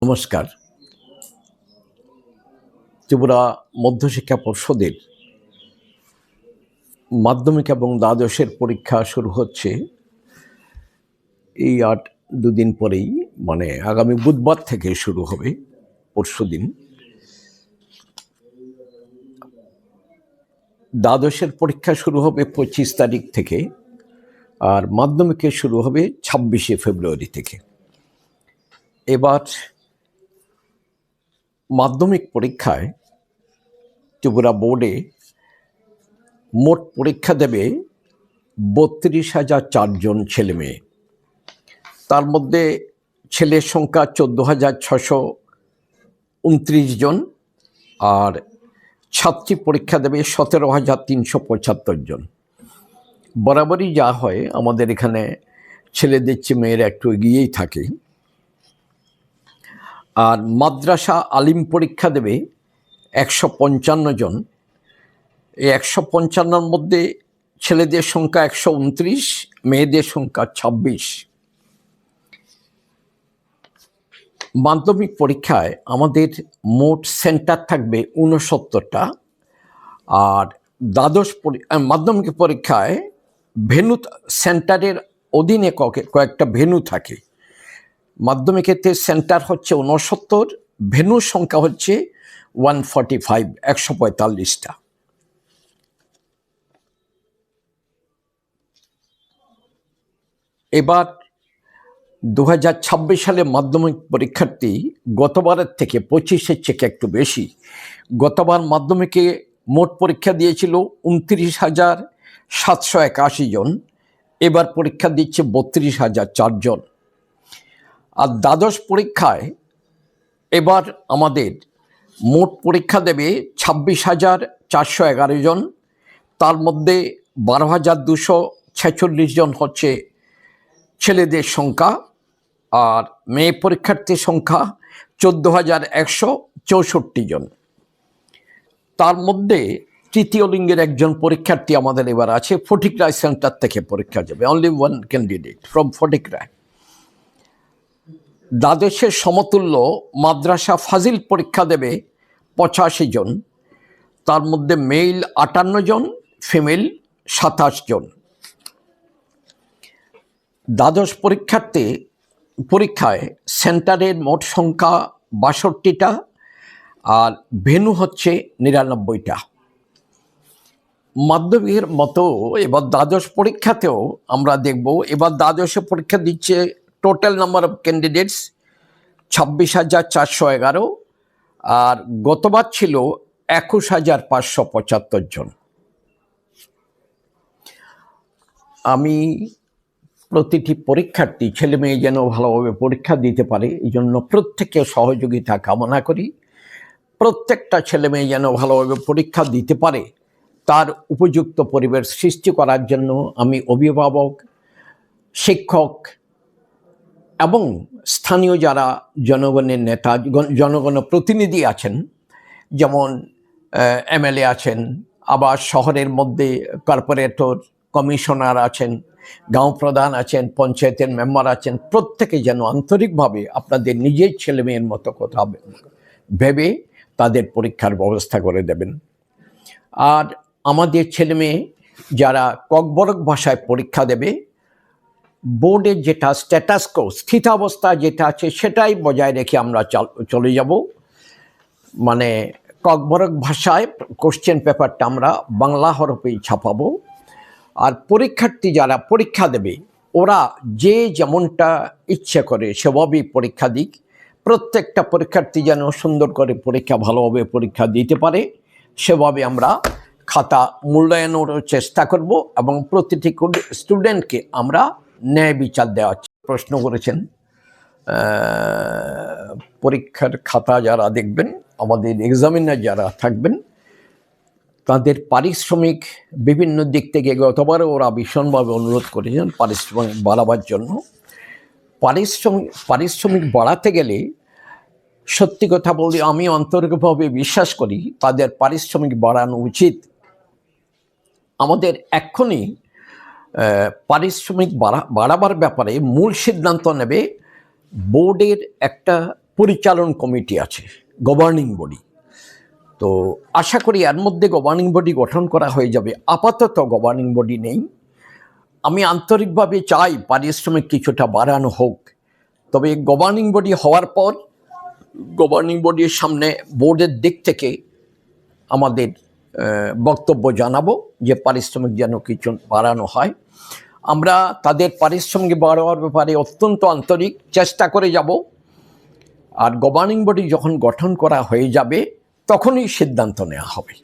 নমস্কার। ত্রিপুরা মধ্যশিক্ষা পর্ষদের মাধ্যমিক এবং দ্বাদশের পরীক্ষা শুরু হচ্ছে এই দুদিন পরেই, মানে আগামী বুধবার থেকে শুরু হবে, পরশুদিন। দ্বাদশের পরীক্ষা শুরু হবে 25 তারিখ থেকে, আর মাধ্যমিকের শুরু হবে 26শে ফেব্রুয়ারি থেকে। এবার মাধ্যমিক পরীক্ষায় ত্রিপুরা বোর্ডে মোট পরীক্ষা দেবে 32,004 জন ছেলে মেয়ে। তার মধ্যে ছেলের সংখ্যা 14,629 জন, আর ছাত্রী পরীক্ষা দেবে 17,375 জন। বরাবরই যা হয়, আমাদের এখানে ছেলেদের চেয়ে মেয়েরা একটু এগিয়েই থাকে। আর মাদ্রাসা আলিম পরীক্ষা দেবে 155 জন। এই 155-র মধ্যে ছেলেদের সংখ্যা 129, মেয়েদের সংখ্যা 26। মাধ্যমিক পরীক্ষায় আমাদের মোট সেন্টার থাকবে 69টা, আর মাধ্যমিক পরীক্ষায় ভেন্যু সেন্টারের অধীনে কয়েকটা ভেন্যু থাকে। মাধ্যমিকেতে সেন্টার হচ্ছে 69, ভেন্যুর সংখ্যা হচ্ছে 145, 145টা। এবার 2026 সালে মাধ্যমিক পরীক্ষার্থী গতবারের থেকে 25-এর চেয়ে একটু বেশি। গতবার মাধ্যমিকে মোট পরীক্ষা দিয়েছিল 29,781 জন, এবার পরীক্ষা দিচ্ছে 32,004 জন। আর দ্বাদশ পরীক্ষায় এবার আমাদের মোট পরীক্ষা দেবে 26,411 জন। তার মধ্যে 12,246 জন হচ্ছে ছেলেদের সংখ্যা, আর মেয়ে পরীক্ষার্থীর সংখ্যা 14,164 জন। তার মধ্যে তৃতীয় লিঙ্গের একজন পরীক্ষার্থী আমাদের এবার আছে, ফটিকরায় সেন্টার থেকে পরীক্ষা দেবে। Only one candidate from Phatikroy. দ্বাদশের সমতুল্য মাদ্রাসা ফাজিল পরীক্ষা দেবে 85 জন। তার মধ্যে মেল 58 জন, ফিমেল 27 জন। দ্বাদশ পরীক্ষায় সেন্টারের মোট সংখ্যা 62টা, আর ভেন্যু হচ্ছে 99টা। মাধ্যমিকের মতো এবার দ্বাদশ পরীক্ষাতেও আমরা দেখব। এবার দ্বাদশে পরীক্ষা দিচ্ছে টোটাল নাম্বার অফ ক্যান্ডিডেটস 26,411, আর গতবার ছিল 21,575 জন। আমি প্রতিটি পরীক্ষার্থী ছেলে মেয়ে যেন ভালোভাবে পরীক্ষা দিতে পারে, এই জন্য প্রত্যেকের সহযোগিতা কামনা করি। প্রত্যেকটা ছেলে মেয়ে যেন ভালোভাবে পরীক্ষা দিতে পারে, তার উপযুক্ত পরিবেশ সৃষ্টি করার জন্য আমি অভিভাবক, শিক্ষক এবং স্থানীয় যারা জনগণের নেতা, জনগণ প্রতিনিধি আছেন, যেমন এমএলএ আছেন, আবার শহরের মধ্যে কর্পোরেটর, কমিশনার আছেন, গাঁও প্রধান আছেন, পঞ্চায়েতের মেম্বার আছেন, প্রত্যেকে যেন আন্তরিকভাবে আপনাদের নিজের ছেলে মেয়ের মতো কথা ভেবে তাদের পরীক্ষার ব্যবস্থা করে দেবেন। আর আমাদের ছেলে মেয়ে যারা ককবরক ভাষায় পরীক্ষা দেবে, বোর্ডের যেটা স্ট্যাটাস কো, স্থিতাবস্থা যেটা আছে সেটাই বজায় রেখে আমরা চলে যাব। মানে ককবরক ভাষায় কোশ্চেন পেপারটা আমরা বাংলা হরফেই ছাপাবো। আর পরীক্ষার্থী যারা পরীক্ষা দেবে, ওরা যে যেমনটা ইচ্ছে করে সেভাবেই পরীক্ষা দিক। প্রত্যেকটা পরীক্ষার্থী যেন সুন্দর করে ভালোভাবে পরীক্ষা দিতে পারে, সেভাবে আমরা খাতা মূল্যায়নের চেষ্টা করব, এবং প্রতিটি স্টুডেন্টকে আমরা ন্যায় বিচার দেওয়ার প্রশ্ন করেছেন। পরীক্ষার খাতা যারা দেখবেন, আমাদের এক্সামিনার যারা থাকবেন, তাদের পারিশ্রমিক বিভিন্ন দিক থেকে গতবারও ওরা ভীষণভাবে অনুরোধ করেছেন পারিশ্রমিক বাড়াবার জন্য। পারিশ্রমিক বাড়াতে গেলে সত্যি কথা বলি, আমি আন্তরিকভাবে বিশ্বাস করি তাদের পারিশ্রমিক বাড়ানো উচিত। আমাদের এক্ষুনি পারিশ্রমিক বাড়াবার ব্যাপারে মূল সিদ্ধান্ত নেবে বোর্ডের একটা পরিচালন কমিটি আছে, গভর্নিং বডি। তো আশা করি এর মধ্যে গভর্নিং বডি গঠন করা হয়ে যাবে। আপাতত গভর্নিং বডি নেই। আমি আন্তরিকভাবে চাই পারিশ্রমিক কিছুটা বাড়ানো হোক, তবে গভর্নিং বডি হওয়ার পর গভর্নিং বডির সামনে বোর্ডের দিক থেকে আমাদের বক্তব্য জানাবো যে পারিশ্রমিক যেন কিছু বাড়ানো হয়। আমরা তাদের পারিশ্রমিক বাড়ানোর ব্যাপারে অত্যন্ত আন্তরিক চেষ্টা করে যাব। আর গভর্নিং বডি যখন গঠন করা হয়ে যাবে তখনই সিদ্ধান্ত নেওয়া হবে।